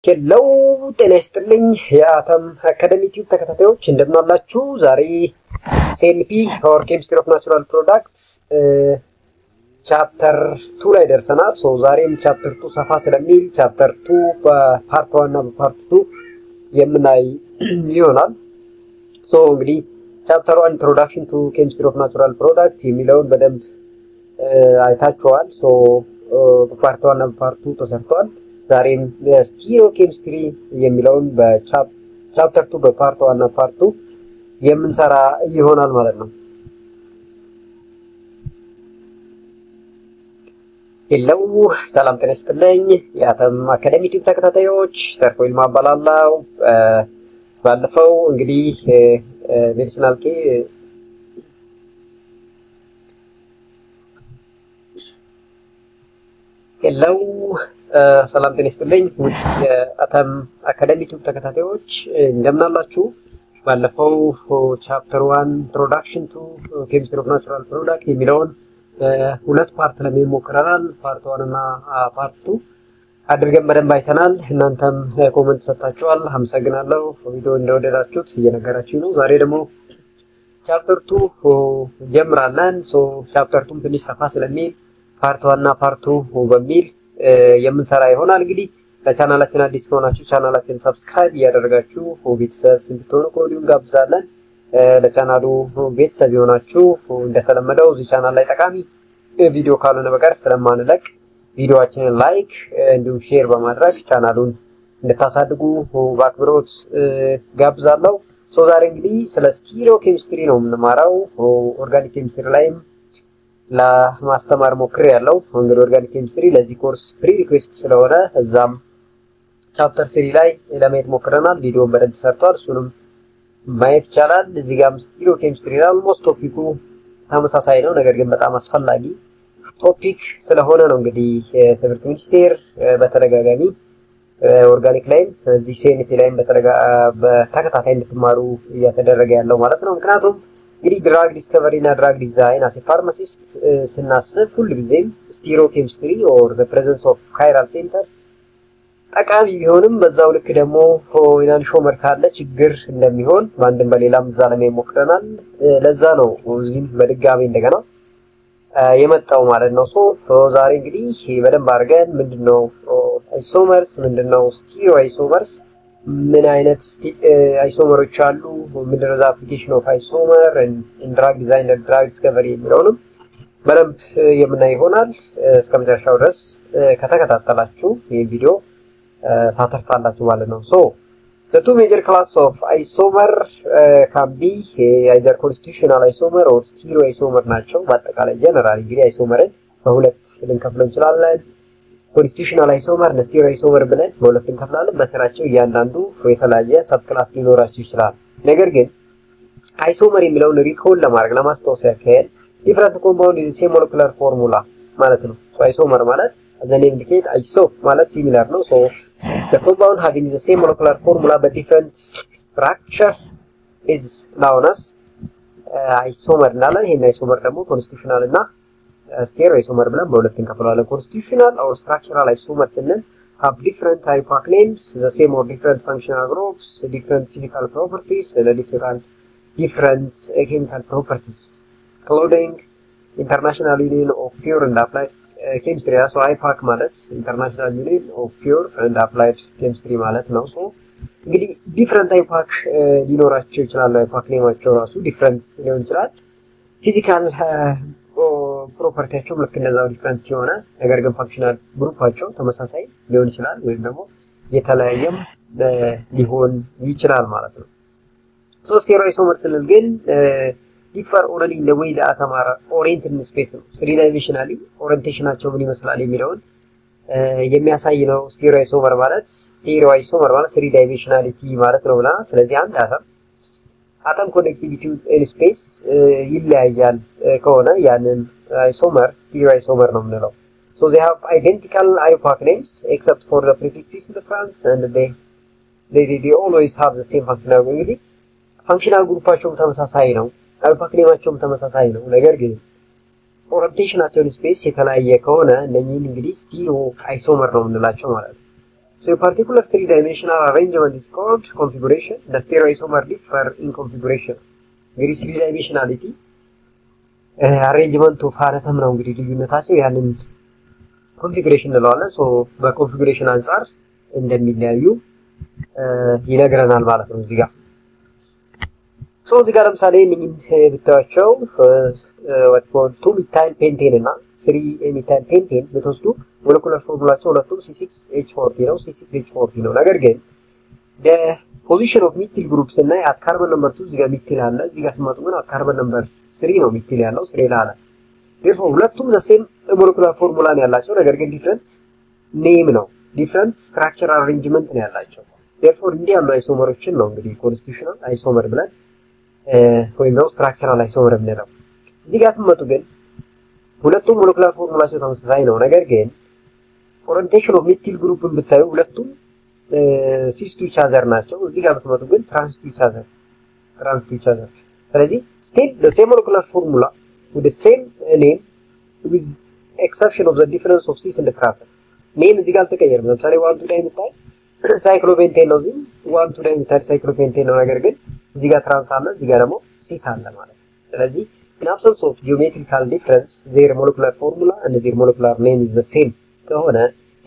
ሄሎ ጤና ይስጥልኝ የአተም አካዳሚ ቲዩብ ተከታታዮች እንደምን አላችሁ? ዛሬ ሲኤንፒ ኦር ኬሚስትሪ ኦፍ ናቹራል ፕሮዳክትስ ቻፕተር 2 ላይ ደርሰናል። ዛሬም ቻፕተር 2 ሰፋ ስለሚል ቻፕተር 2 በፓርት 1 እና በፓርት 2 የምናይ ይሆናል። እንግዲህ ቻፕተር 1 ኢንትሮዳክሽን ቱ ኬሚስትሪ ኦፍ ናቹራል ፕሮዳክት የሚለውን በደንብ አይታችኋል። በፓርት 1 እና በፓርት 2 ተሰርቷል። ዛሬም ስቲሪዮ ኬሚስትሪ የሚለውን በቻፕተር 2 በፓርት 1 እና ፓርት 2 የምንሰራ ይሆናል ማለት ነው። ሄሎ ሰላም ጤና ይስጥልኝ የአተም አካዳሚ ቲዩብ ተከታታዮች ተርፎ ይልማ እባላለሁ። ባለፈው እንግዲህ ሜዲሲናል ሄሎ ሰላም ጤና ይስጥልኝ ውድ የአተም አካዳሚ ቲዩብ ተከታታዮች እንደምን አላችሁ? ባለፈው ቻፕተር 1 ኢንትሮዳክሽን ቱ ኬሚስትሪ ኦፍ ናቹራል ፕሮዳክት የሚለውን ሁለት ፓርት ለምን ሞክረናል። ፓርት 1 እና ፓርት 2 አድርገን በደንብ አይተናል። እናንተም ኮሜንት ሰጣችኋል፣ አመሰግናለሁ። ቪዲዮ እንደወደዳችሁት እየነገራችሁ ነው። ዛሬ ደግሞ ቻፕተር 2 ጀምራለን። ቻፕተር 2 ትንሽ ሰፋ ስለሚል ፓርት 1 እና ፓርት 2 በሚል የምንሰራ ይሆናል። እንግዲህ ለቻናላችን አዲስ ከሆናችሁ ቻናላችንን ሰብስክራይብ እያደረጋችሁ ቤተሰብ እንድትሆኑ ከወዲሁ እንጋብዛለን። ለቻናሉ ቤተሰብ የሆናችሁ እንደተለመደው እዚህ ቻናል ላይ ጠቃሚ ቪዲዮ ካልሆነ በቀር ስለማንለቅ ቪዲዮአችንን ላይክ እንዲሁም ሼር በማድረግ ቻናሉን እንድታሳድጉ በአክብሮት ጋብዛለሁ። ዛሬ እንግዲህ ስለ ስቲሪዮ ኬሚስትሪ ነው የምንማረው። ኦርጋኒክ ኬሚስትሪ ላይም ለማስተማር ሞክሬ ያለው እንግዲህ ኦርጋኒክ ኬሚስትሪ ለዚህ ኮርስ ፕሪ ሪኩዌስት ስለሆነ እዛም ቻፕተር 3 ላይ ለማየት ሞክረናል። ቪዲዮን በደንብ ተሰርቷል፣ እሱንም ማየት ይቻላል። እዚህ ጋር ስቲሪዮ ኬሚስትሪ ላይ ኦልሞስት ቶፒኩ ተመሳሳይ ነው፣ ነገር ግን በጣም አስፈላጊ ቶፒክ ስለሆነ ነው እንግዲህ የትምህርት ሚኒስቴር በተደጋጋሚ ኦርጋኒክ ላይም እዚህ ሲኤንፒ ላይም በተከታታይ እንድትማሩ እያተደረገ ያለው ማለት ነው። ምክንያቱም እንግዲህ ድራግ ዲስከቨሪ እና ድራግ ዲዛይን አስ ፋርማሲስት ስናስብ ሁልጊዜም ስቲሪዮ ኬሚስትሪ ኦር ዘ ፕሬዘንስ ኦፍ ካይራል ሴንተር ጠቃሚ ቢሆንም በዛው ልክ ደግሞ ኢናንሾመር ካለ ችግር እንደሚሆን በአንድም በሌላም እዛ ላይ ሞክረናል። ለዛ ነው እዚህም በድጋሚ እንደገና የመጣው ማለት ነው። ዛሬ እንግዲህ በደንብ አድርገን ምንድነው አይሶመርስ፣ ምንድነው ስቲሪዮ አይሶመርስ፣ ምን አይነት አይሶመሮች አሉ፣ ምንድነው አፕሊኬሽን ኦፍ አይሶመር ኢን ድራግ ዲዛይን እና ድራግ ዲስከቨሪ የሚለውንም በደንብ የምናይ ይሆናል። እስከመጨረሻው ድረስ ከተከታተላችሁ ይሄን ቪዲዮ ታተርፋላችሁ ማለት ነው። the two major classes of isomer can be either constitutional isomer or stereo isomer ናቸው። በአጠቃላይ ጀነራል እንግዲህ አይሶመርን በሁለት ልንከፍለው እንችላለን። ኮንስቲቱሽናል አይሶመር እና ስቲሪዮ አይሶመር ብለን በሁለት እንከፍላለን። በስራቸው እያንዳንዱ የተለያየ ሰብ ክላስ ሊኖራቸው ይችላል። ነገር ግን አይሶመር የሚለውን ሪኮል ለማድረግ ለማስታወስ ያክል ዲፈረንት ኮምፓውንድ ኢዝ ሴም ሞለኪውላር ፎርሙላ ማለት ነው። አይሶመር ማለት the name indicate iso ማለት ሲሚላር ነው። the compound having the same molecular formula but different structure is known as isomer እንላለን። ይሄን አይሶመር ደግሞ ኮንስቲቱሽናል እና ስቴሪዮ አይሶመር ብለን በሁለት እንከፍላለን። ኮንስቲቱሽናል or structural isomer ስንል have different type names, the same or different functional groups, different physical properties and different chemical properties, including international union of pure and applied ኬሚስትሪ ራሱ አይፓክ ማለት ኢንተርናሽናል ዩኒየን ኦፍ ፒውር ኤንድ አፕላይድ ኬሚስትሪ ማለት ነው። እንግዲህ ዲፈረንት አይፓክ ሊኖራቸው ይችላል። አይፓክ ኔማቸው ራሱ ዲፈረንት ሊሆን ይችላል። ፊዚካል ፕሮፐርቲያቸው ልክ እንደዛው ዲፈረንት የሆነ ነገር ግን ፋንክሽናል ግሩፓቸው ተመሳሳይ ሊሆን ይችላል ወይም ደግሞ የተለያየም ሊሆን ይችላል ማለት ነው። ስቴሪዮ አይሶመር ስንል ግን differ only in the way the atom are oriented in space ነው። three dimensionally orientationቸው ምን ይመስላል የሚለውን የሚያሳይ ነው። ስቲሪዮ አይሶመር ማለት three dimensionality ማለት ነው ብለናል። ስለዚህ አንድ አተም ኮኔክቲቪቲ in space ይለያያል ከሆነ ያንን አይሶመር ስቲሪዮ አይሶመር ነው የምንለው። they have identical IUPAC names except for the prefixes difference and they always have the same functional unity. functional ግሩፓቸው ተመሳሳይ ነው። አይፓክ ኔማቸውም ተመሳሳይ ነው። ነገር ግን ኦሪንቴሽናቸው ስፔስ የተለያየ ከሆነ እነኚህን እንግዲህ ስቲሪዮ አይሶመር ነው የምንላቸው ማለት ነው። So a particular three-dimensional arrangement is called configuration. The stereoisomer differ in configuration. There is three-dimensionality. Arrangement of harasam ነው እንግዲህ ልዩነታቸው ያንን configuration እንለዋለን. So በconfiguration አንፃር እንደሚለያዩ ይነግረናል ማለት ነው እዚህ ጋር. So እዚህ ጋር ለምሳሌ እነኚህ ብታያቸው what called 2-methyl pentane እና 3-methyl pentane ብትወስዱ ሞለኩላር ፎርሙላቸው ሁለቱም C6H40 ነው C6H40 ነው ነገር ግን the position of methyl groups እና at carbon number 2 እዚህ ጋር methyl አለ እዚህ ጋር ስመጡ ግን at carbon number 3 ነው methyl ያለው 3 አለ therefore ሁለቱም the same molecular formula ነው ያላቸው ነገር ግን different name ነው different structural arrangement ነው ያላቸው therefore እንዲህ ያሉ አይሶመሮችን ነው እንግዲህ constitutional isomer ብለን ወይም ነው structural isomer ብንለው እዚህ ጋር ስመጡ ግን ሁለቱም molecular formulaቸው ተመሳሳይ ነው ነገር ግን orientation of methyl group ብታዩ ሁለቱም cis to each other ናቸው እዚህ ጋር ብትመጡ ግን trans to each other ስለዚህ still the same molecular formula with the same name with exception of the difference of cis and trans name እዚህ ጋር ተቀየረ ለምሳሌ 1 ላይ የምታይ cyclopentane ነው እዚህ 1 ላይ የምታይ cyclopentane ነው ነገር ግን እዚህ ጋር trans አለ እዚህ ጋር ደግሞ cis አለ ማለት ስለዚህ in absence of geometrical difference their molecular formula and their molecular name is the same ከሆነ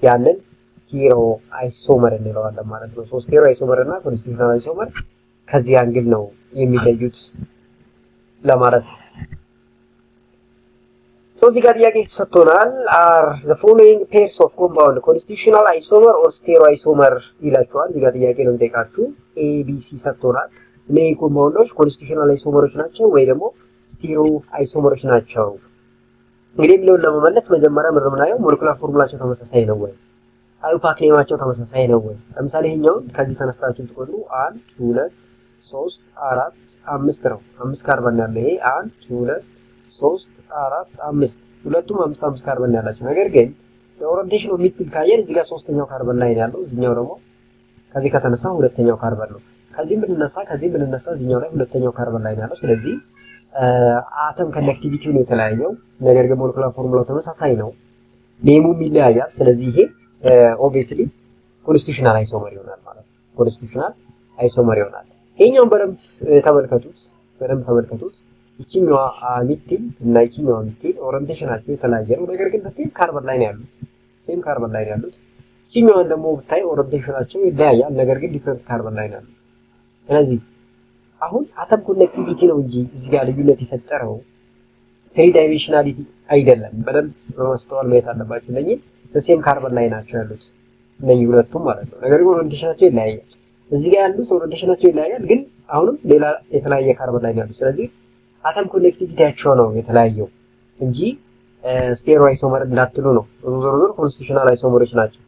ያንን stereoisomer እንለዋለን ማለት ነው so stereoisomer እና constitutional isomer ከዚህ አንግል ነው የሚለዩት ለማለት ነው so እዚህ ጋር ጥያቄ ተሰጥቶናል are the following pairs of compound constitutional isomer or stereoisomer ይላችኋል እዚህ ጋር ጥያቄ ነው የሚጠይቃችሁ ABC ሰጥቶናል እነዚህ ኮምፓውንዶች constitutional isomeሮች ናቸው ወይ ደግሞ stereoisomers ናቸው እንግዲህ ብለው ለመመለስ መጀመሪያ ምርምናየው ሞለኩላር ፎርሙላቸው ተመሳሳይ ነው ወይ አልፓክ ኔማቸው ተመሳሳይ ነው ወይ ለምሳሌ ይሄኛው ከዚህ ተነስታችሁ ትቆጥሩ 1 2 3 4 5 ነው 5 ካርበን ያለው ይሄ 1 2 3 4 5 ሁለቱም 5 ካርበን ያላቸው ነገር ግን ኦሪንቴሽኑ ሚትል ካየን እዚህ ጋር ሶስተኛው ካርበን ላይ ያለው እዚህኛው ደግሞ ከዚህ ከተነሳ ሁለተኛው ካርበን ነው ከዚህም ብንነሳ እዚህኛው ላይ ሁለተኛው ካርበን ላይ ያለው ስለዚህ አተም ኮኔክቲቪቲው ነው የተለያየው ነገር ግን ሞለኩላር ፎርሙላው ተመሳሳይ ነው ኔሙም ይለያያል ስለዚህ ይሄ obviously constitutional isomer ይሆናል ማለት ነው constitutional isomer ይሆናል ይሄኛውን በደንብ ተመልከቱት ይቺኛዋ ሚቲል እና ይቺኛዋ ሚቲል ኦሪንቴሽናቸው የተለያየ ነው ነገር ግን በሴም ካርበን ላይ ነው ያሉት ይቺኛዋን ደግሞ ብታይ ኦሪንቴሽናቸው ይለያያል ነገር ግን ዲፈረንት ካርበን ላይ ነው ያሉት ስለዚህ አሁን አተም ኮኔክቲቪቲ ነው እንጂ እዚህ ጋር ልዩነት የፈጠረው three dimensionality አይደለም በደንብ በማስተዋል ማየት አለባችሁ ለዚህ በሴም ካርበን ላይ ናቸው ያሉት እነዚህ ሁለቱም ማለት ነው ነገር ግን ኦሪንቴሽናቸው ይለያያል እዚህ ጋር ያሉት ኦሪንቴሽናቸው ይለያያል ግን አሁንም ሌላ የተለያየ ካርበን ላይ ያሉት ስለዚህ አተም ኮኔክቲቪቲያቸው ነው የተለያየው እንጂ stereoisomer እንዳትሉ ነው ዞሮ constitutional isomers ናቸው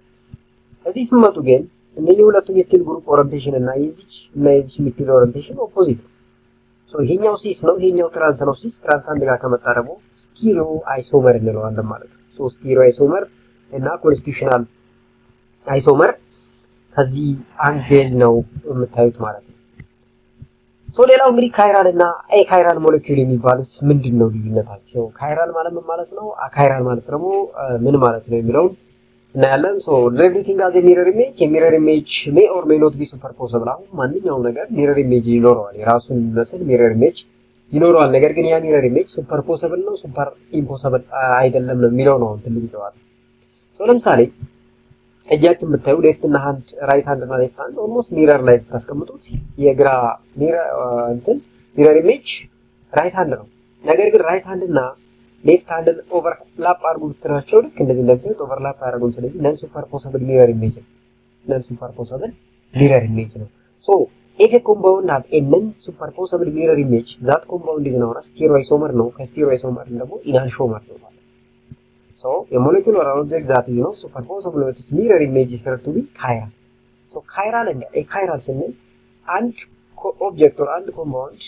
እዚህ ስመጡ ግን እነዚህ ሁለቱም የቲል ግሩፕ ኦሪንቴሽን እና የዚች ሚቲል ኦሪንቴሽን ኦፖዚት ሶ ይሄኛው ሲስ ነው ይሄኛው ትራንስ ነው ሲስ ትራንስ አንድ ጋር ከመጣ ደግሞ stereoisomer እንለዋለን ማለት ነው ሶ stereoisomer እና constitutional isomer ከዚህ አንግል ነው የምታዩት ማለት ነው ሶ ሌላው እንግዲህ ካይራል እና አካይራል ሞለኪውል የሚባሉት ምንድነው ልዩነታቸው ካይራል ማለት ምን ማለት ነው አካይራል ማለት ደግሞ ምን ማለት ነው የሚለው እና ያለን ሶ everything as a mirror image may or may not be superposable አሁን ማንኛውም ነገር mirror image ይኖረዋል የራሱን መስል mirror image ይኖረዋል ነገር ግን ያ mirror image superposable ነው super impossible አይደለም ነው የሚለው ነው ትልቁ ጨዋታ ሶ ለምሳሌ እጃችን ብታዩ ሌፍት እና ሃንድ ራይት ሃንድ እና ሌፍት ሃንድ almost mirror ላይ ታስቀምጡት የግራ mirror image ራይት ሃንድ ነው ነገር ግን ራይት ሃንድ እና ሌፍት ሃንድ ኦቨርላፕ አድርጉ ብትራቸው ልክ እንደዚህ እንደምታዩት ኦቨርላፕ አድርጉ ስለዚህ non superposable mirror image ነው so if a compound have a non superposable mirror image that compound is known as stereoisomer ነው ከstereoisomer ደግሞ enantiomer ነው so a molecular object that is not superposable with its mirror image is said to be chiral so chiral and achiral ስንል አንድ ኦብጀክት or አንድ compound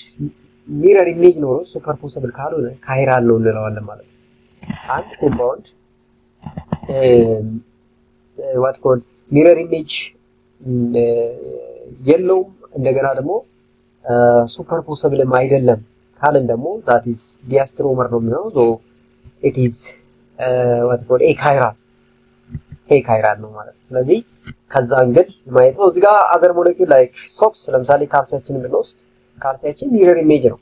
mirror image ነው superposable ካልሆነ chiral ነው እንለዋለን ማለት ነው አንድ compound what called mirror image የለውም እንደገና ደግሞ superposable አይደለም ካለን ደግሞ that is diastereomer ነው የሚሆነው so it is what called achiral chiral ነው ማለት ነው ስለዚህ ከዛ እንግዲህ ማየት ነው እዚህ ጋር other molecule like SOX ለምሳሌ ካልሲያችንን ብንወስድ ካልሲያችን mirror image ነው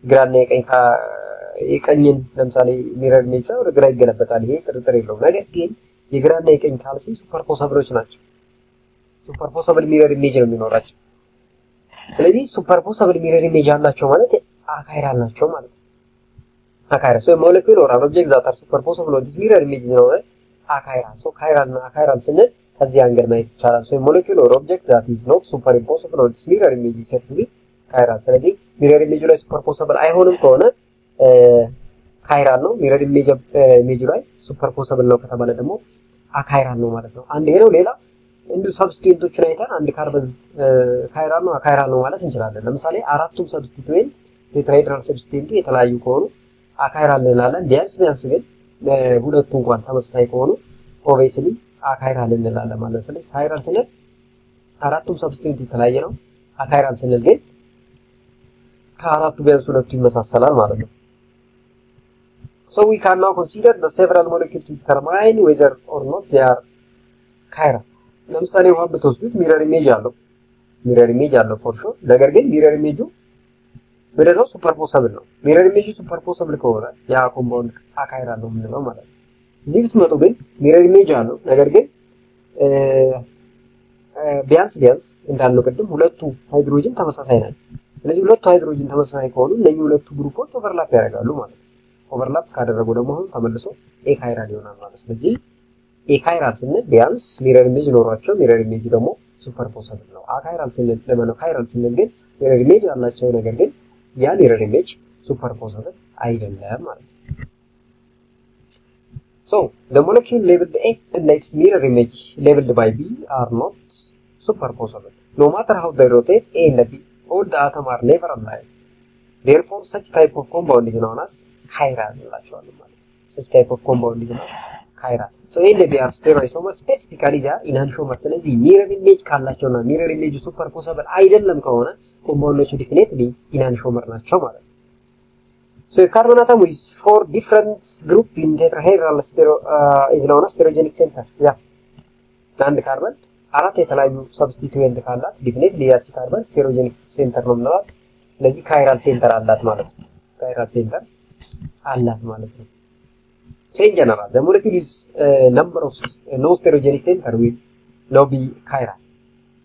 ግራና የቀኝን ለምሳሌ mirror image ነው ወደ ግራ ይገለበጣል ይሄ ጥርጥር የለውም ነገር ግን የግራና የቀኝ ካልሲ ሱፐርፖሰብሎች ናቸው ሱፐርፖሰብል mirror image ነው የሚኖራቸው ስለዚህ ሱፐርፖሰብል mirror image አላቸው ማለት አካይራል ናቸው ማለት ነው አካይራል so molecule or an object that are superposable on this mirror image ነው አካይራል so ካይራልና አካይራል ስንል ከዚህ አንገል ማየት ይቻላል so molecule or object that is not superimposable on this mirror image is said to be ካይራል ስለዚህ mirror image ላይ superposable አይሆንም ከሆነ ካይራል ነው mirror image ላይ superposable ነው ከተባለ ደግሞ አካይራል ነው ማለት ነው አንድ ይሄ ነው ሌላ እንዱ ሰብስቲቱዌንቶችን አይተን አንድ ካርበን ካይራል ነው አካይራል ነው ማለት እንችላለን ለምሳሌ አራቱም ሰብስቲቱዌንት ቴትራሄድራል ሰብስቲቱዌንት የተለያዩ ከሆኑ አካይራል እንላለን ቢያንስ ግን ሁለቱ እንኳን ተመሳሳይ ከሆኑ ኦብቪየስሊ አካይራል እንላለን ማለት ነው ስለዚህ ካይራል ስንል አራቱም ሰብስቲቱዌንት የተለያየ ነው አካይራል ስንል ግን ከአራቱ ቢያንስ ሁለቱ ይመሳሰላል ማለት ነው so we can now consider the several molecules to determine whether or not they are chiral ለምሳሌ ውሃ ብትወስዱት mirror image አለው for sure ነገር ግን mirror image ወደዛው ሱፐርፖሰብል ነው mirror image ሱፐርፖሰብል ከሆነ ያ ኮምፓውንድ አካይራል ነው የምንለው ማለት ነው እዚህ ብትመጡ ግን mirror image አለው ነገር ግን ቢያንስ እንዳልነው ቅድም ሁለቱ ሃይድሮጅን ተመሳሳይ ናቸው ስለዚህ ሁለቱ ሃይድሮጅን ተመሳሳይ ከሆኑ እነዚህ ሁለቱ ግሩፖች ኦቨርላፕ ያደርጋሉ ማለት ነው ኦቨርላፕ ካደረጉ ደግሞ ተመልሶ ኤካይራል ይሆናል ማለት ነው ስለዚህ ኤካይራል ስንል ቢያንስ mirror image ኖሯቸው mirror image ደግሞ ሱፐርፖሰብል ነው አካይራል ስንል ለማነው ካይራል ስንል ግን mirror image አላቸው ነገር ግን ያ mirror image superposable አይደለም ማለት ነው so the molecule labeled A and its mirror image labeled by B are not superposable no matter how they rotate A and B all the atoms are never alive therefore such type of compound is known as chiral እንላቸዋለን ማለት such type of compound is known as chiral so A and B are stereoisomers specifically they are enantiomers ስለዚህ mirror image ካላቸውና mirror image superposable አይደለም ከሆነ compounds definitely enantiomer ናቸው ማለት ነው so a carbon atom with 4 different group in tetrahedral is known as stereogenic center yeah አንድ ካርበን አራት የተለያዩ ሰብስቲቱዌንት ካላት definitely ያቺ ካርበን stereogenic center ነው ማለት ስለዚህ chiral center አላት ማለት ነው chiral center አላት ማለት ነው so in general the molecule is number of no stereogenic center will not be chiral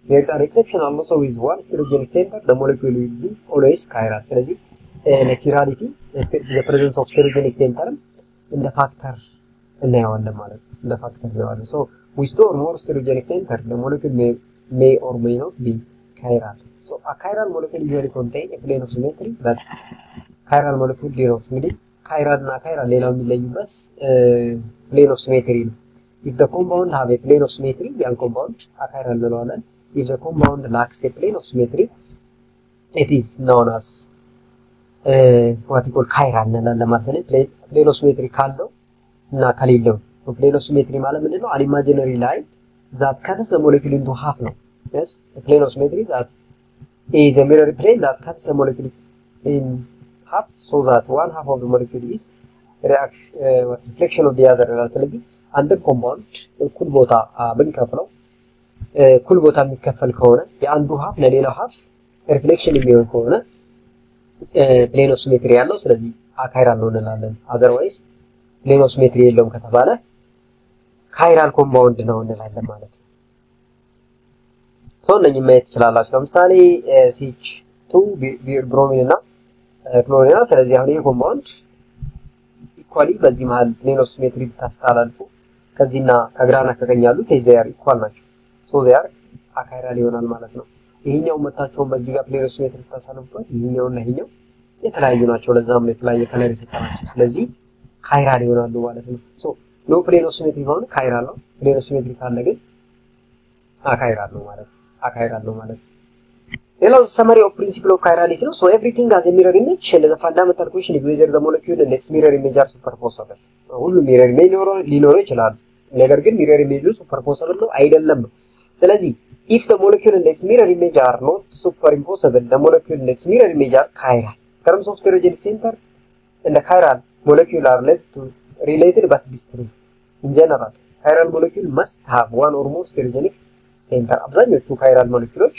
there is an exception also with one stereogenic center the molecule will be always chiral ስለዚህ chirality the presence of stereogenic center in the factor እናየዋለን ማለት ነው in the factor እናየዋለን so we store more stereogenic center the molecule may or may not be chiral so a chiral molecule usually contain a plane of symmetry but chiral molecule denotes እንግዲህ chiral እና chiral ሌላው የሚለዩበት plane of symmetry ነው if the compound have a plane of symmetry ያን compound chiral እንለዋለን if the compound lacks a plane of symmetry it is known as what you call chiral እንላለን ማለት ነው plane of symmetry ካለው እና ከሌለው plane of symmetry ማለት ምንድነው an imaginary line that cuts the molecule into half ነው yes a plane of symmetry that is a mirror plane that cuts the molecule in half so that one half of the molecule is reflection of the other ስለዚህ አንድ ኮምፓውንድ እኩል ቦታ ብንከፍለው እኩል ቦታ የሚከፈል ከሆነ የአንዱ half ለሌላው half ሪፍሌክሽን የሚሆን ከሆነ plane of symmetry ያለው ስለዚህ አካይራል ነው እንላለን otherwise plane of symmetry የለውም ከተባለ chiral compound ነው እንላለን ማለት ነው so እነኚህ ማየት ይችላልላችሁ ለምሳሌ CH2 ብሮሚን እና ክሎሪን ስለዚህ አሁን ይሄ ኮምፓውንድ ኢኳሊ በዚህ መሃል plane of symmetry ብታስተላልፉ ከዚህና ከግራና ከቀኝ ያሉት they ኢኳል ናቸው so they are አካይራል ይሆናል ማለት ነው ይሄኛው መታቸውን በዚህ ጋር plane of symmetry ብታስተላልፉት ይሄኛውና ይሄኛው የተለያዩ ናቸው ለዛም የተለያየ ከለር ይሰጣናቸው ስለዚህ chiral ይሆናሉ ማለት ነው so no plane of symmetry ሆነ chiral ነው plane of symmetry ካለ ግን አካይራል ነው ማለት አካይራል ነው ማለት ሌላው summary of principle of chirality ነው so everything has a mirror image and the fundamental question is whether the molecule and its mirror image are superposable ሁሉ mirror image ሊኖረው ይችላል ነገር ግን mirror image superposable ነው አይደለም ስለዚህ if the molecule and its mirror image are not superimposable the molecule and its mirror image are chiral terms of stereogenic center and the chiral molecule are related but distinct in general chiral molecule must have one or more stereogenic center አብዛኞቹ chiral molecules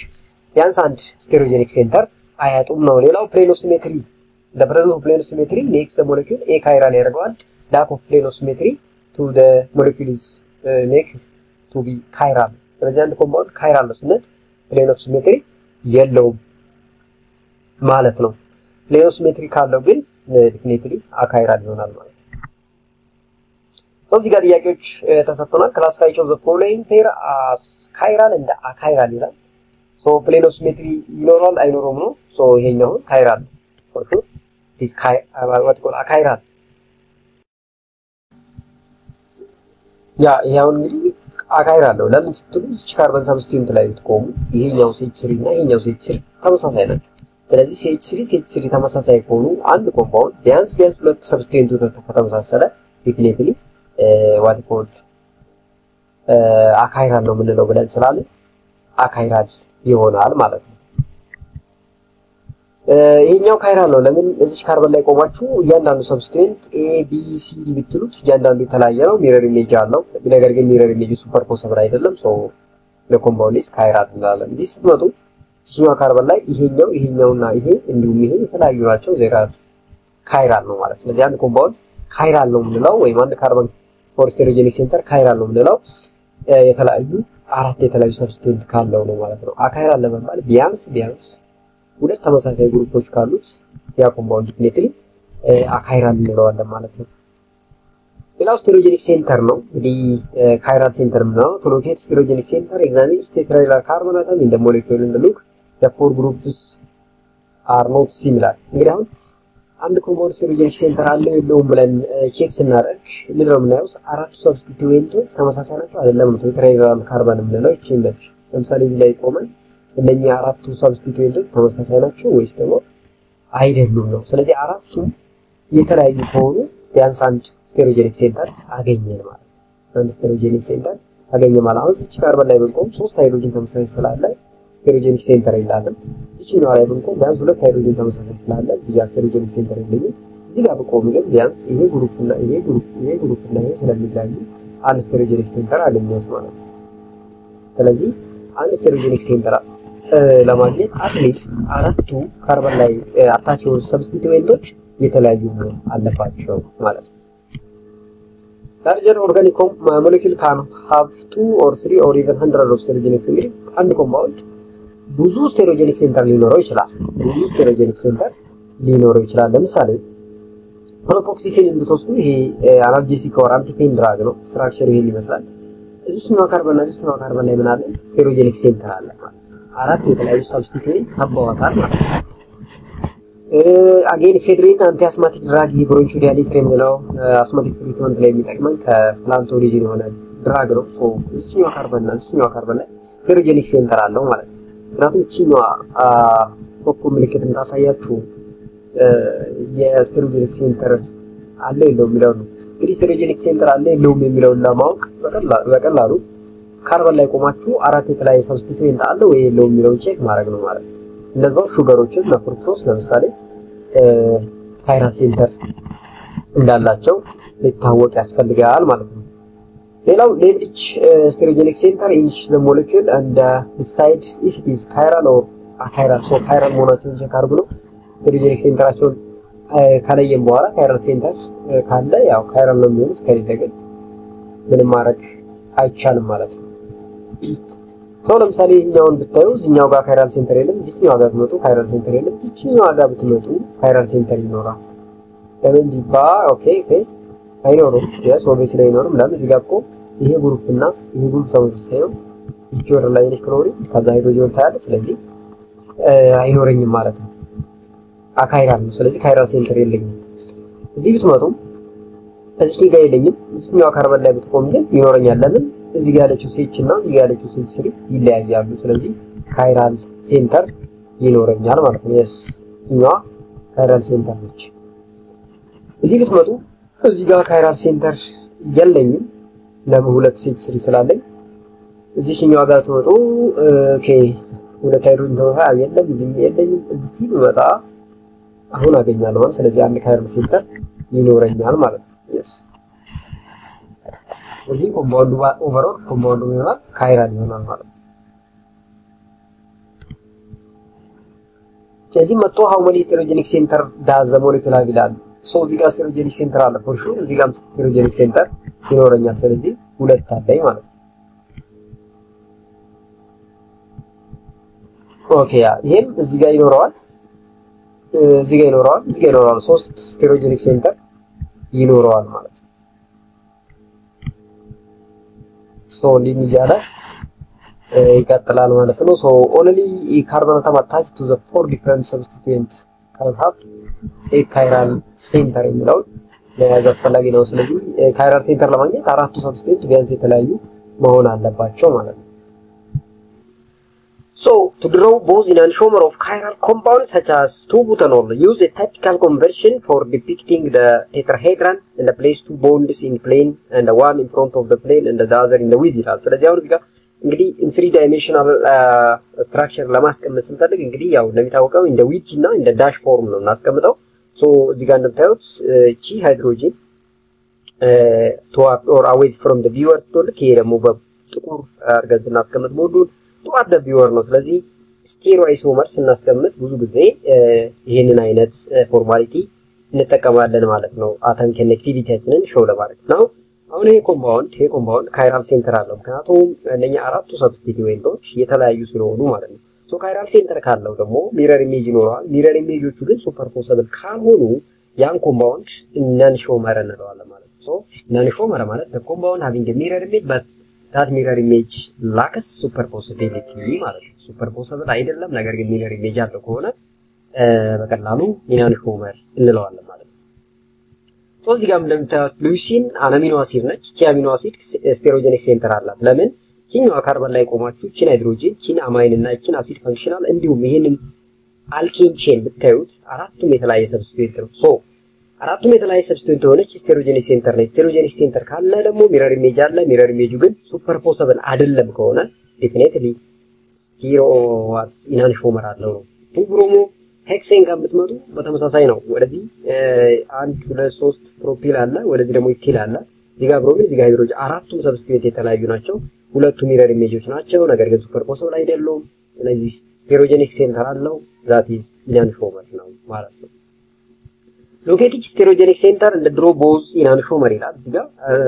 ቢያንስ አንድ stereogenic center አያጡም ነው ሌላው plane of symmetry the presence of plane of symmetry makes the molecule achiral ያደርገዋል lack of plane of symmetry to the molecule is make to be chiral ስለዚህ አንድ ኮምፓውንድ chiral ነው ስንል plane of symmetry የለውም ማለት ነው plane of symmetry ካለው ግን definitely achiral ይሆናል ማለት ነው እዚህ ጋር ጥያቄዎች ተሰጥተናል classify the following pair as chiral and achiral ይላል so plane of symmetry ይኖራል አይኖርም ነው so ይሄኛው chiral for sure this what called achiral ያ ይሄው እንግዲህ achiral ነው ለምን ስትሉ እዚህ ካርበን ሰብስቲቲዩት ላይ ብትቆሙ ይሄኛው CH3 እና ይሄኛው CH3 ተመሳሳይ ናቸው ስለዚህ CH3 ተመሳሳይ ከሆኑ አንድ ኮምፓውንድ ቢያንስ ሁለት ሰብስቲቲዩት ተመሳሰለ definitely what called achiral ነው ምንለው ብለን ስላለ achiral ይሆናል ማለት ነው ይሄኛው chiral ነው ለምን እዚህ ካርበን ላይ ቆማችሁ እያንዳንዱ ሰብስቲቲዩት A B C D ብትሉት እያንዳንዱ የተለያየ ነው ሚረር ኢሜጅ አለው ነገር ግን ሚረር ኢሜጅ ሱፐር ፖሲብል አይደለም ሶ ለኮምፓውንድ is chiral እንላለን እዚህ ስትመጡ እዚህኛው ካርበን ላይ ይሄኛውና ይሄ እንዲሁም ይሄ የተለያዩ ናቸው ዜራ chiral ነው ማለት ስለዚህ አንድ ኮምፓውንድ chiral ነው ምንለው ወይም አንድ ካርበን ፎር ስቴሮጀኒክ ሴንተር chiral ነው ምንለው የተለያዩ አራት የተለያዩ ሰብስቲቲዩት ካለው ነው ማለት ነው achiral ለመባል ቢያንስ ሁለት ተመሳሳይ ግሩፖች ካሉት ያ ኮምፓውንድ ዲፊኒትሊ achiral እንለዋለን ማለት ነው ሌላው ስቴሮጀኒክ ሴንተር ነው እንግዲህ chiral ሴንተር ነው to locate stereogenic center examine tetrahedral carbon atom in the molecule and look the four groups are not similar እንግዲህ አሁን አንድ ኮምፓውንድ ስቴሮጀኒክ ሴንተር አለ የለውም ብለን ቼክ ስናደርግ ምንድነው የምናየው አራቱ ሰብስቲቲዩቶች ተመሳሳይ ናቸው አይደለም ነው ቴትራሄድራል ካርበን የምንለው ይችላል ለምሳሌ እዚህ ላይ ቆመን እነኚህ አራቱ ሰብስቲቲዩቶች ተመሳሳይ ናቸው ወይስ ደግሞ አይደሉም ነው ስለዚህ አራቱ የተለያዩ ከሆኑ ቢያንስ አንድ ስቴሮጀኒክ ሴንተር አገኘን ማለት ነው አንድ ስቴሮጀኒክ ሴንተር አገኘን ማለት አሁን እዚህ ካርበን ላይ ብንቆም ሶስት ሃይድሮጅን ተመሳሳይ ስላለ ስቴሮጀኒክ ሴንተር ይላል እዚህኛው ላይ ብንቆም ቢያንስ ሁለት ሃይድሮጅን ተመሳሳይ ስላለ እዚህ ጋር ስቴሮጀኒክ ሴንተር የለኝም እዚህ ጋር ብቆም ግን ቢያንስ ይሄ ግሩፕ እና ይሄ ይሄ ስለሚጋኙ አንድ ስቴሮጀኒክ ሴንተር አገኘሁት ማለት ነው ስለዚህ አንድ ስቴሮጀኒክ ሴንተር ለማግኘት አትሊስት አራቱ ካርበን ላይ አታች የሆኑ ሰብስቲቲዩቶች የተለያዩ መሆን አለባቸው ማለት ነው larger organic molecule can have 2 or 3 or even 100 of stereogenic እንግዲህ አንድ ኮምፓውንድ ብዙ ስቴሮጀኒክ ሴንተር ሊኖረው ይችላል ለምሳሌ ፕሮፖክሲፌን ብትወስዱ ይሄ አናልጄሲክ ኦር አንቲፔን ድራግ ነው ስትራክቸሩ ይሄን ይመስላል እዚህኛው ካርበን ላይ ምን አለ ስቴሮጀኒክ ሴንተር አለ አራት የተለያዩ ሰብስቲቲዩት ተባዋታል ማለት ነው አጌን ፌድሪን አንቲአስማቲክ ድራግ ብሮንቾዲያሊስ ነው አስማቲክ ትሪትመንት ላይ የሚጠቅመን ከፕላንት ኦሪጂን የሆነ ድራግ ነው ሶ እዚህኛው ካርበን ላይ ስቴሮጀኒክ ሴንተር አለው ማለት ነው ምክንያቱም እቺኛው ኮኮ ምልክት እንታሳያችሁ የስቴሮጀኒክ ሴንተር አለ የለውም የሚለው ነው እንግዲህ ስቴሮጀኒክ ሴንተር አለ የለውም የሚለውን ለማወቅ በቀላሉ ካርበን ላይ ቆማችሁ አራት የተለያየ ሰብስቲቲዩት አለ ወይ የለውም የሚለውን ቼክ ማድረግ ነው ማለት ነው እንደዛው ሹገሮችን ለፍሩክቶስ ለምሳሌ chiral ሴንተር እንዳላቸው ሊታወቅ ያስፈልጋል ማለት ነው ሌላው ሌብሪች ስቴሮጀኒክ ሴንተር in the molecule and decide if it is chiral or achiral so chiral መሆናቸውን ቼክ አድርጉ ነው ስቴሮጀኒክ ሴንተራቸውን ካለየም በኋላ chiral ሴንተር ካለ ያው chiral ነው የሚሆኑት ከሌለ ግን ምንም ማድረግ አይቻልም ማለት ነው ሶ ለምሳሌ እኛውን ብታዩ እዚህኛው ጋር chiral ሴንተር የለም እዚህኛው ጋር ብትመጡ chiral ሴንተር የለም እዚህኛው ጋር ብትመጡ chiral ሴንተር ይኖራል ለምን ቢባል ኦኬ አይኖርም yes obviously አይኖርም ለምን እዚህ ጋር እኮ ይሄ ግሩፕ እና ይሄ ግሩፕ ተመሳሳይ ነው ይጆር ላይ ክሎሪን ከዛ ሃይድሮጅን ታያለ ስለዚህ አይኖርኝም ማለት ነው achiral ነው ስለዚህ chiral ሴንተር የለኝም እዚህ ብትመጡ እዚህ ጋር የለኝም እዚህኛው ካርበን ላይ ብትቆም ግን ይኖረኛል ለምን እዚህ ጋር ያለችው CH እና እዚህ ጋር ያለችው CH3 ይለያያሉ ስለዚህ chiral ሴንተር ይኖረኛል ማለት ነው yes እኛዋ chiral ሴንተር ነች እዚህ ብትመጡ እዚህ ጋር chiral ሴንተር የለኝም ለምን ሁለት CH3 ስላለኝ እዚህኛው ጋር ትመጡ ኦኬ ሁለት ሃይድሮጅን ተወሃይ የለም እዚህ የለኝም እዚህ ብመጣ አሁን አገኛለሁ ስለዚህ አንድ chiral ሴንተር ይኖረኛል ማለት ነው yes ስለዚህ ኮምፓውንዱ ኦቨርኦል ኮምፓውንዱ ይሆናል ካይራል ይሆናል ማለት ነው። ስለዚህ መጥቶ how many stereogenic center does the molecule have ይላል። ሶ እዚህ ጋር stereogenic center አለ for sure እዚህ ጋር stereogenic center ይኖረኛል። ስለዚህ ሁለት አለኝ ማለት ነው። ኦኬ ያ ይሄም እዚህ ጋር ይኖረዋል እዚህ ጋር ይኖረዋል ሶስት stereogenic center ይኖረዋል ማለት ነው። ሶ እንዲህ እያለ ይቀጥላል ማለት ነው። ሶ only carbon atom attached to the four different substituents can have a chiral center የሚለው ለያዝ አስፈላጊ ነው። ስለዚህ chiral center ለማግኘት አራቱ ሰብስቲቲዩት ቢያንስ የተለያዩ መሆን አለባቸው ማለት ነው። So to draw both enantiomer of chiral compounds such as 2-butanol, use a typical conversion for depicting the tetrahedron and place two bonds in plane and the one in front of the plane and the other in the width ይላል። ስለዚህ አሁን እዚህ ጋር እንግዲህ in 3 dimensional structure ለማስቀመጥ ስንፈልግ እንግዲህ ያው እንደሚታወቀው in the wedge እና in the dash form ነው እናስቀምጠው። so እዚህ ጋር እንደምታዩት እቺ ሃይድሮጂን toward or away from the viewer ስትሆን ይሄ ደግሞ በጥቁር አድርገን ስናስቀምጥ ሞዱል toward the viewer ነው። ስለዚህ ስቴሪዮአይሶመር ስናስቀምጥ ብዙ ጊዜ ይሄንን አይነት ፎርማሊቲ እንጠቀማለን ማለት ነው አተም ኮኔክቲቪቲያችንን ሾው ለማድረግ ነው። አሁን ይሄ ኮምፓውንድ ካይራል ሴንተር አለው ምክንያቱም እነኛ አራቱ ሰብስቲቲዩንቶች የተለያዩ ስለሆኑ ማለት ነው። ሶ ካይራል ሴንተር ካለው ደግሞ ሚረር ኢሜጅ ይኖረዋል። ሚረር ኢሜጆቹ ግን ሱፐርፖሰብል ካልሆኑ ያን ኮምፓውንድ ኢናንሾመር እንለዋለን ማለት ነው። ሶ ኢናንሾመር ማለት the compound having a mirror image but that mirror image lacks superposibility ማለት ነው። ሱፐርፖሰብል አይደለም ነገር ግን ሚረር ኢሜጅ አለው ከሆነ በቀላሉ ኢናንሾመር እንለዋለን ማለት ነው። ሶ እዚህ ጋር እንደምታዩት ሉሲን አሚኖ አሲድ ነች። እቺ አሚኖ አሲድ ስቴሮጀኒክ ሴንተር አላት። ለምን እቺኛው ካርበን ላይ ቆማችሁ እቺን ሃይድሮጂን እቺን አማይን እና እቺን አሲድ ፈንክሽናል እንዲሁም ይሄንን አልኬን ቼን ብታዩት አራቱም የተለያየ ሰብስቲቲዩት ነው። ሶ አራቱም የተለያየ ሰብስቲቲዩት ሆነች ስቴሮጀኒክ ሴንተር ነች። ስቴሮጀኒክ ሴንተር ካለ ደግሞ ሚረር ኢሜጅ አለ። ሚረር ኢሜጁ ግን ሱፐርፖሰብል አይደለም ከሆነ ዴፊኒትሊ ስቴሮዋት ኢናንሾመር አለው ነው። ብሮሞ ሄክሴን ጋር ብትመጡ በተመሳሳይ ነው። ወደዚህ 1 2 3 ፕሮፒል አለ ወደዚህ ደግሞ ኢቲል አለ። እዚህ ጋር ብሮሚን እዚህ ጋር ሃይድሮጅን አራቱም ሰብስቲቲዩት የተለያዩ ናቸው። ሁለቱ ሚረር ኢሜጆች ናቸው ነገር ግን ሱፐርፖሰብል አይደሉም። ስለዚህ ስቴሮጀኒክ ሴንተር አለው that is ኢናንሾመር ነው ማለት ነው። ሎኬቲክ ስቴሮጀኒክ ሴንተር እንደ ድሮ ቦዝ ኢናንሾመር ይላል። እዚህ ጋር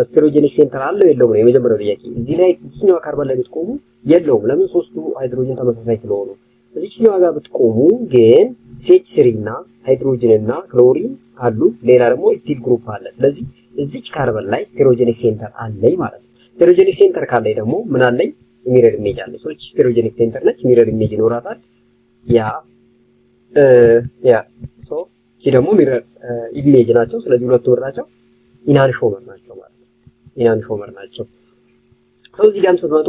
ስቴሮጀኒክ ሴንተር አለው የለውም ነው የመጀመሪያው ጥያቄ። እዚህ ላይ እዚህኛው ካርበን ላይ ብትቆሙ የለውም። ለምን ሶስቱ ሃይድሮጅን ተመሳሳይ ስለሆኑ። እዚህኛው ጋር ብትቆሙ ግን CH3 እና ሃይድሮጅን እና ክሎሪን አሉ ሌላ ደግሞ ኢቲል ግሩፕ አለ። ስለዚህ እዚች ካርበን ላይ ስቴሮጀኒክ ሴንተር አለኝ ማለት ነው። ስቴሮጀኒክ ሴንተር ካለኝ ደግሞ ምን አለኝ ሚረር ኢሜጅ አለኝ። ሶ ስቴሮጀኒክ ሴንተር ነች ሚረር ኢሜጅ ይኖራታል። ያ ሶ እቺ ደግሞ ሚረር ኢሜጅ ናቸው። ስለዚህ ሁለቱ ወራቸው ኢናንሾመር ናቸው ማለት ነው። ኢናንሾመር ናቸው። ሶ እዚህ ጋርም ስትመጡ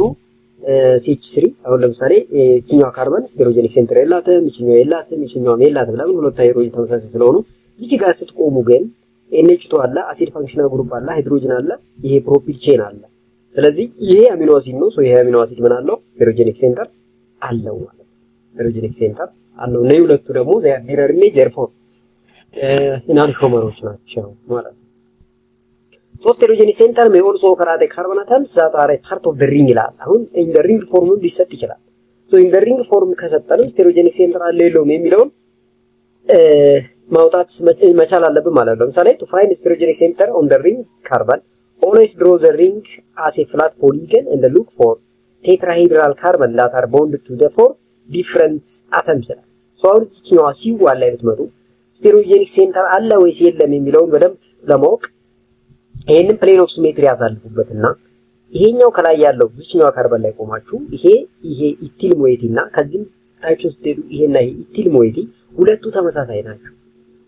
CH3 አሁን ለምሳሌ እቺኛው ካርበን ስቴሮጀኒክ ሴንተር የላትም እቺኛው የላትም እቺኛው የላትም። ለምን ሁለቱ ሃይድሮጅን ተመሳሳይ ስለሆኑ እዚህ ጋር ስትቆሙ ግን NH2 አለ አሲድ ፈንክሽናል ግሩፕ አለ ሃይድሮጅን አለ ይሄ ፕሮፒል ቼን አለ። ስለዚህ ይሄ አሚኖ አሲድ ነው። ሶ ይሄ አሚኖ አሲድ ምን አለው ስቴሮጀኒክ ሴንተር አለው ማለት ነው። ስቴሮጀኒክ ሴንተር አለው። እነዚህ ሁለቱ ደግሞ ሚረር ኢሜጅ therefore ኢናንሾመሮች ናቸው ማለት ነው። ሶ ስቴሮጀኒክ ሴንተር may also occur at carbon atoms that are part of the ring ይላል። አሁን in the ring form ሊሰጥ ይችላል። ሶ in the ring form ከሰጠንም ስቴሮጀኒክ ሴንተር አለ የለውም የሚለውን ማውጣት መቻል አለብን ማለት ነው። ለምሳሌ to find stereogenic center on the ring carbon always draw the ring as a flat polygon and look for tetrahedral carbon that are bonded to the four different atoms. so አሁን እቺኛዋ ሲዋ ላይ ብትመጡ stereogenic center አለ ወይስ የለም የሚለውን በደንብ ለማወቅ ይሄንን plane of symmetry ያሳልፉበትና ይሄኛው ከላይ ያለው እቺኛዋ ካርበን ላይ ቆማችሁ ይሄ ኢቲል ሞይቲ እና ከዚህም ታይፕ ውስጥ ይሄና ይሄ ኢቲል ሞይቲ ሁለቱ ተመሳሳይ ናቸው።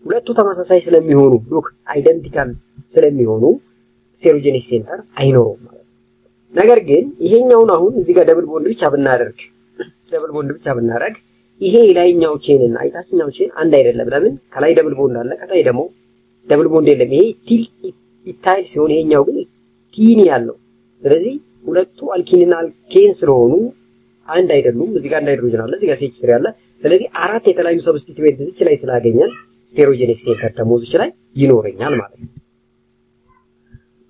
ሁለቱ ተመሳሳይ ስለሚሆኑ ሉክ አይደንቲካል ስለሚሆኑ ስቴሮጀኒክ ሴንተር አይኖርም ማለት ነው። ነገር ግን ይሄኛውን አሁን እዚህ ጋር ደብል ቦንድ ብቻ ብናደርግ ይሄ ላይኛው ቼን እና አይታችኛው ቼን አንድ አይደለም። ለምን ከላይ ደብል ቦንድ አለ ከታይ ደግሞ ደብል ቦንድ የለም። ይሄ ኢታይል ሲሆን ይሄኛው ግን ቲኒ ያለው። ስለዚህ ሁለቱ አልኪንና አልኬን ስለሆኑ አንድ አይደሉም። እዚህ ጋር ሃይድሮጅን አለ እዚህ ጋር CH3 አለ። ስለዚህ አራት የተለያዩ ሰብስቲቲዩት እዚች ላይ ስላገኘን ስቴሮጀኒክ ሴንተር ደግሞ እዚች ላይ ይኖረኛል ማለት ነው።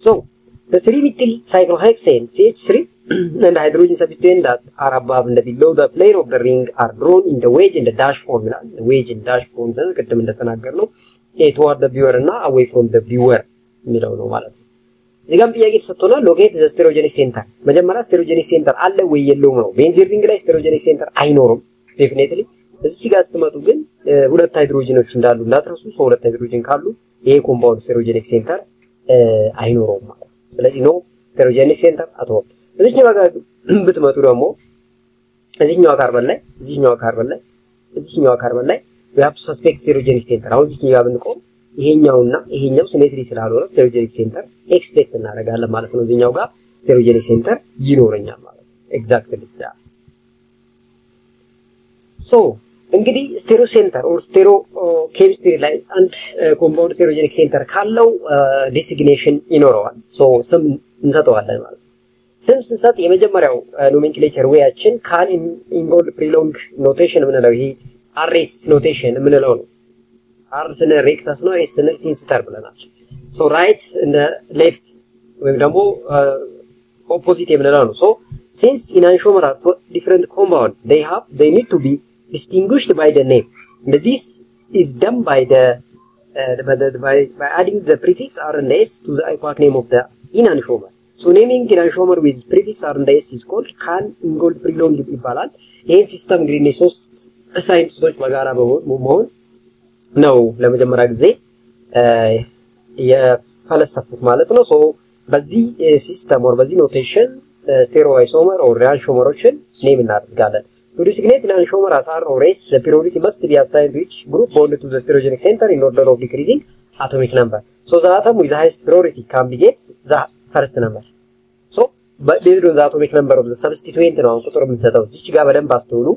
ሶ The 3-methyl cyclohexane CH3 and hydrogen substituent that are above and below the plane of the ring are drawn in the wedge and the dash form. The wedge and dash form ቅድም እንደተናገርነው toward the viewer እና away from the viewer የሚለው ነው ማለት ነው። እዚህ ጋርም ጥያቄ ተሰጥቶናል። ሎኬት ዘ ስቴሮጀኒክ ሴንተር መጀመሪያ ስቴሮጀኒክ ሴንተር አለ ወይ የለውም ነው። ቤንዚን ሪንግ ላይ ስቴሮጀኒክ ሴንተር አይኖርም ዴፊኒትሊ። እዚህ ጋር ስትመጡ ግን ሁለት ሃይድሮጅኖች እንዳሉ እንዳትረሱ። ሁለት ሃይድሮጅን ካሉ ይሄ ኮምፓውንድ ስቴሮጀኒክ ሴንተር አይኖረውም ማለት ነው። ስለዚህ ነው ስቴሮጀኒክ ሴንተር አትወል። እዚህኛው ጋር ብትመጡ ደግሞ እዚህኛው ካርበን ላይ we have to suspect stereogenic center። አሁን እዚህ ጋር ብንቆም ይሄኛውና ይሄኛው ሲሜትሪ ስላልሆነ stereogenic center ኤክስፔክት እናደርጋለን ማለት ነው። እዚህኛው ጋር stereogenic center ይኖረኛል ማለት ነው። ኤግዛክትሊ ያ ሶ እንግዲህ ስቴሪዮ ሴንተር ኦር ስቴሪዮ ኬሚስትሪ ላይ አንድ ኮምፓውንድ ስቴሪዮጀኒክ ሴንተር ካለው ዲሲግኔሽን ይኖረዋል። ሶ ስም እንሰጠዋለን ማለት ነው። ስም ስንሰጥ የመጀመሪያው ኖሜንክሌቸር ዌያችን ካን ኢንቮልቭ ፕሪሎንግ ኖቴሽን ምንለው ይሄ አርኤስ ኖቴሽን ምንለው ነው። አር ስነ ሬክተስ ነው፣ ኤስ ስነ ሲንስተር ብለናል። ሶ ራይት እና ሌፍት ወይም ደግሞ ኦፖዚት የምንለው ነው። ሶ since enantiomer are different compound they need to be distinguished by the name, and this is done by by adding the prefix R and S to the epoch name of the enantiomer. So naming enantiomer with prefix R and S is called can involve prelong ይባላል። ይሄን ሲስተም እንግዲህ ሶስት ሳይንቲስቶች በጋራ በመሆን ነው ለመጀመሪያ ጊዜ የፈለሰፉት ማለት ነው። ሶ በዚህ ሲስተም or በዚህ ኖቴሽን stereoisomer or enantiomeroችን ኔም እናደርጋለን። To designate enantiomer as R or S, the priority must be assigned to each group bonded to the stereogenic center in order of decreasing atomic number. So the atom with the highest priority can be get the first number. So based on the atomic number of the substituent ነው ቁጥር የምንሰጠው። እዚህ ጋር በደንብ አስተውሉ።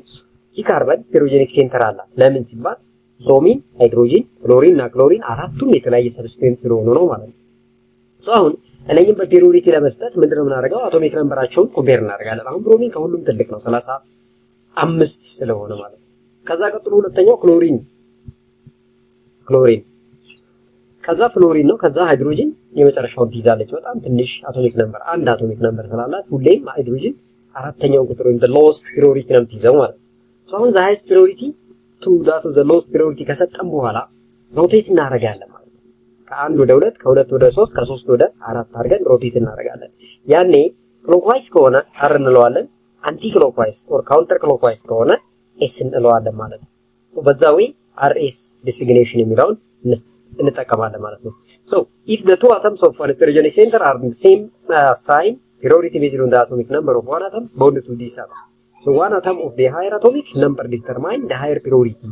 ይህ ካርበን stereogenic center አላት። ለምን ሲባል ብሮሚን፣ ሃይድሮጂን፣ ፍሎሪን እና ክሎሪን አራቱም የተለያየ ሰብስቲቱዌንት ስለሆኑ ነው ማለት ነው። ሶ አሁን እነኝም በፕሪዮሪቲ ለመስጠት ምንድነው የምናደርገው? አቶሚክ ነምበራቸውን ኮምፔር እናደርጋለን። አሁን ብሮሚን ከሁሉም ትልቅ ነው 35 ስለሆነ ማለት ነው። ከዛ ቀጥሎ ሁለተኛው ክሎሪን ከዛ ፍሎሪን ነው። ከዛ ሃይድሮጂን የመጨረሻውን ትይዛለች። በጣም ትንሽ አቶሚክ ነምበር አንድ አቶሚክ ነምበር ስላላት ሁሌም ሃይድሮጂን አራተኛውን ቁጥር ወይም the lowest priority ነው ትይዘው ማለት ነው። ሶ አሁን the highest priority to that of the lowest priority ከሰጠን በኋላ ሮቴት እናደርጋለን ማለት ነው። ከአንድ ወደ ሁለት፣ ከሁለት ወደ ሶስት፣ ከሶስት ወደ አራት አድርገን ሮቴት እናደርጋለን። ያኔ ክሎክዋይስ ከሆነ አር እንለዋለን፣ አንቲ ክሎክዋይስ ኦር ካውንተር ክሎክዋይስ ከሆነ ኤስ እንለዋለን ማለት ነው። በዛ ወይ አርኤስ ዲሲግኔሽን የሚለውን እንጠቀማለን ማለት ነው። So if the two atoms of one stereogenic center are in the same sign, priority based on the atomic number of one atom bound to this atom. So one atom of the higher atomic number determine the higher priority.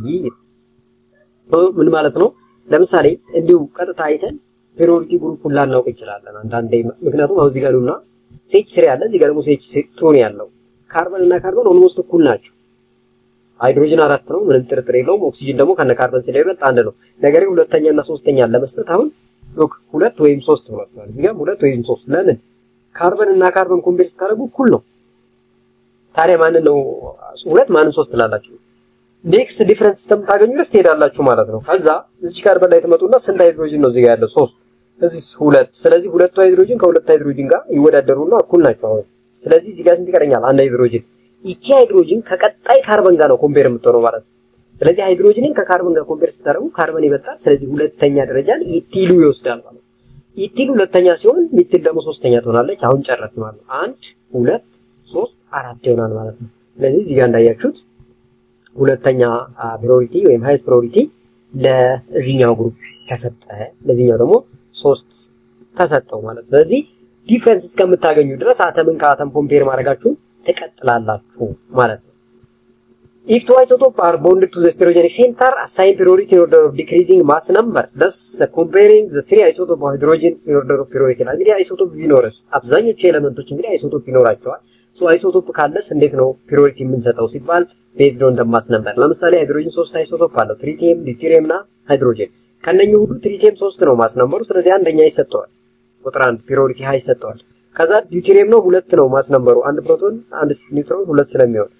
ምን ማለት ነው? ለምሳሌ እንዲሁ ቀጥታ አይተን ፕሪዮሪቲ ግሩፑን ላናውቅ እንችላለን አንዳንዴ። ምክንያቱም አሁን እዚህ ጋር ነውና CH3 ያለ እዚህ ጋር ደግሞ CH2 ነው ያለው። ካርበን እና ካርበን ኦልሞስት እኩል ናቸው። ሃይድሮጅን አራት ነው፣ ምንም ጥርጥር የለውም። ኦክሲጅን ደግሞ ከነ ካርበን ስለሚበልጥ አንድ ነው። ነገር ግን ሁለተኛ እና ሶስተኛ ለመስጠት አሁን ሉክ ሁለት ወይም ሶስት ነው። እዚህ ጋር ሁለት ወይም ሶስት ለምን ካርበን እና ካርበን ኮምፔር ስታደርጉ እኩል ነው። ታዲያ ማን ነው ሁለት ማንም ሶስት ትላላችሁ? ኔክስት ዲፈረንስ ተምታገኙ ድረስ ትሄዳላችሁ ማለት ነው። ከዛ እዚህ ካርበን ላይ ተመጡና ስንት ሃይድሮጅን ነው እዚህ ጋር ያለው? ሶስት። እዚህ ሁለት። ስለዚህ ሁለቱ ሃይድሮጅን ከሁለት ሃይድሮጅን ጋር ይወዳደሩና እኩል ናቸው አሁን። ስለዚህ እዚህ ጋር ስንት ይቀረኛል? አንድ ሃይድሮጅን። ይቺ ሃይድሮጅን ከቀጣይ ካርበን ጋር ነው ኮምፔር የምትሆነው ማለት ነው። ስለዚህ ሃይድሮጅንን ከካርበን ጋር ኮምፔር ስታደርጉ ካርበን ይበልጣል። ስለዚህ ሁለተኛ ደረጃን ኢቲሉ ይወስዳል ማለት ነው። ኢቲሉ ሁለተኛ ሲሆን ሚቲል ደግሞ ሶስተኛ ትሆናለች። አሁን ጨረስን ማለት ነው። 1 2 3 4 ይሆናል ማለት ነው። ስለዚህ እዚህ ጋር እንዳያችሁት ሁለተኛ ፕሪዮሪቲ ወይም ሃይስት ፕሪዮሪቲ ለዚህኛው ግሩፕ ተሰጠ፣ ለዚህኛው ደግሞ 3 ተሰጠው ማለት ነው። ስለዚህ ዲፈረንስ እስከምታገኙ ድረስ አተምን ከአተም ኮምፔር ማድረጋችሁ ተቀጥላላችሁ ማለት ነው። If two isotopes are bonded to the stereogenic center, assign priority in order of decreasing mass number. Thus, comparing the three isotopes of hydrogen in order of priority. እንግዲህ አይሶቶፕ ቢኖርስ አብዛኞቹ ኤሌመንቶች እንግዲህ አይሶቶፕ ይኖራቸዋል። ሶ አይሶቶፕ ካለስ እንዴት ነው ፕሪዮሪቲ የምንሰጠው ሲባል based on the mass number። ለምሳሌ ሃይድሮጅን 3 አይሶቶፕ አለው፣ ትሪቲየም፣ ዲዩቴሪየም እና ሃይድሮጅን። ከነኚህ ሁሉ ትሪቲየም 3 ነው ማስ ነምበሩ። ስለዚህ አንደኛ ይሰጠዋል፣ ቁጥር 1 ፕሪዮሪቲ ሃይ ይሰጠዋል። ከዛ ዲዩቴሪየም ነው 2 ነው ማስ ነምበሩ፣ አንድ ፕሮቶን አንድ ኒውትሮን 2 ስለሚሆን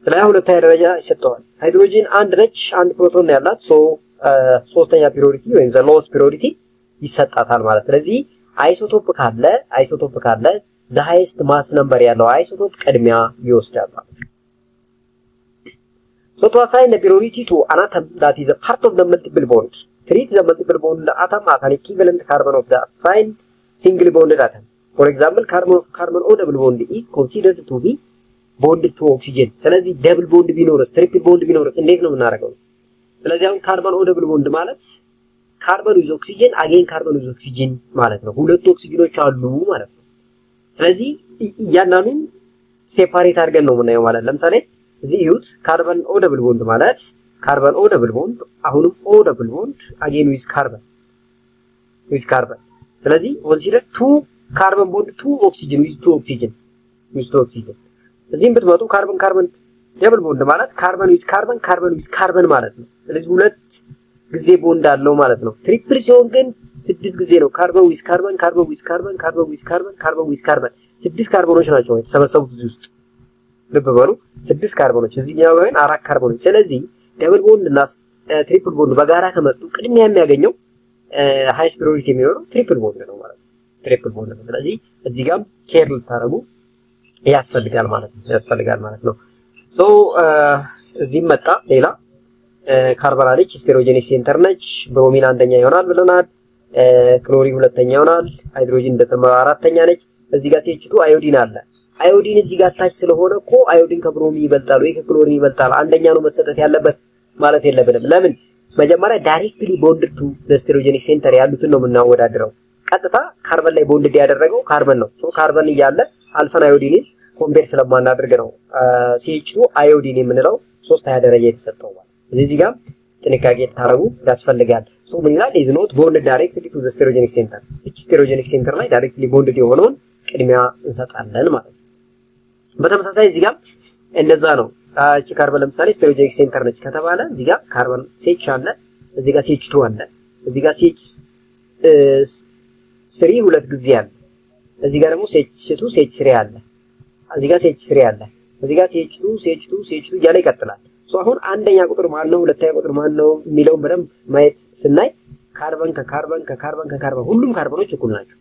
ስለዚህ ሁለተኛ ደረጃ ይሰጠዋል። ሃይድሮጅን አንድ ነች፣ አንድ ፕሮቶን ያላት። ሶ ሶስተኛ ፕሪዮሪቲ ወይም ዘ ሎወስት ፕሪዮሪቲ ይሰጣታል ማለት። ስለዚህ አይሶቶፕ ካለ the highest mass number ያለው አይሶቶፕ ቅድሚያ ይወስዳል ማለት ነው so to assign the priority to an atom that is a part of the multiple bond treat the multiple bond atom as an equivalent carbon of the assigned single bonded atom for example carbon O double bond is considered to be bonded to oxygen ስለዚህ double bond ቢኖርስ triple bond ቢኖርስ እንዴት ነው የምናደርገው ስለዚህ አሁን carbon O double bond ማለት carbon with oxygen again carbon with oxygen ማለት ነው ሁለት ኦክሲጅኖች አሉ ማለት ነው ስለዚህ ያንናኑን ሴፓሬት አድርገን ነው የምናየው ማለት ለምሳሌ እዚህ ይሁት carbon O double bond ማለት carbon O double bond አሁንም O double bond again with carbon ስለዚህ consider two carbon bond two oxygen with two oxygen እዚህም ብትመጡ carbon double bond ማለት carbon with carbon ማለት ነው ስለዚህ ሁለት ጊዜ ቦንድ አለው ማለት ነው ትሪፕል ሲሆን ግን 6 ጊዜ ነው carbon with carbon ስድስት ካርቦኖች ናቸው የተሰበሰቡት እዚህ ውስጥ ልብ በሉ 6 ካርቦኖች እዚህኛው ግን 4 ካርቦኖች ስለዚህ ደብል ቦንድ እና ትሪፕል ቦንድ በጋራ ከመጡ ቅድሚያ የሚያገኘው ሃይስት ፕራዮሪቲ የሚሆነው ትሪፕል ቦንድ ነው ማለት ነው ትሪፕል ቦንድ ነው ስለዚህ እዚህ ጋር ኬር ልታረጉ ያስፈልጋል ማለት ነው ሶ እዚህ መጣ ሌላ ካርበን አለች ስቴሮጀኒክ ሴንተር ነች ብሮሚን አንደኛ ይሆናል ብለናል ክሎሪን ሁለተኛ ይሆናል ሃይድሮጂን እንደተመራ አራተኛ ነች እዚህ ጋር ሲኤች2 አዮዲን አለ አዮዲን እዚህ ጋር ታች ስለሆነ እኮ አዮዲን ከብሮሚን ይበልጣል ወይ ከክሎሪን ይበልጣል አንደኛ ነው መሰጠት ያለበት ማለት የለብንም ለምን መጀመሪያ ዳይሬክትሊ ቦንድድ ቱ ስቴሮጀኒክ ሴንተር ያሉትን ነው የምናወዳድረው ቀጥታ ካርበን ላይ ቦንድድ ያደረገው ካርበን ነው ሶ ካርበን ይያለ አልፋን አዮዲን ኮምፔር ስለማናደርግ ነው ሲኤች2 አዮዲን የምንለው 3ኛ ደረጃ የተሰጠው ማለት እዚህ ጋር ጥንቃቄ ታረጉ ያስፈልጋል ሶ ምን ይላል is not bonded directly to the stereogenic center stereogenic center ላይ directly bonded የሆነውን ቅድሚያ እንሰጣለን ማለት ነው በተመሳሳይ እዚህ ጋር እንደዛ ነው እቺ ካርበን ለምሳሌ stereogenic center ነች ከተባለ እዚህ ጋር ካርበን CH አለ እዚህ ጋር CH2 አለ እዚህ ጋር CH3 ሁለት ጊዜ አለ እዚህ ጋር ደግሞ CH2 CH3 አለ እዚህ ጋር CH3 አለ እዚህ ጋር CH2 እያለ ይቀጥላል ሶ አሁን አንደኛ ቁጥር ማን ነው ሁለተኛ ቁጥር ማን ነው የሚለው በደንብ ማየት ስናይ ካርበን ከካርበን ሁሉም ካርበኖች እኩል ናቸው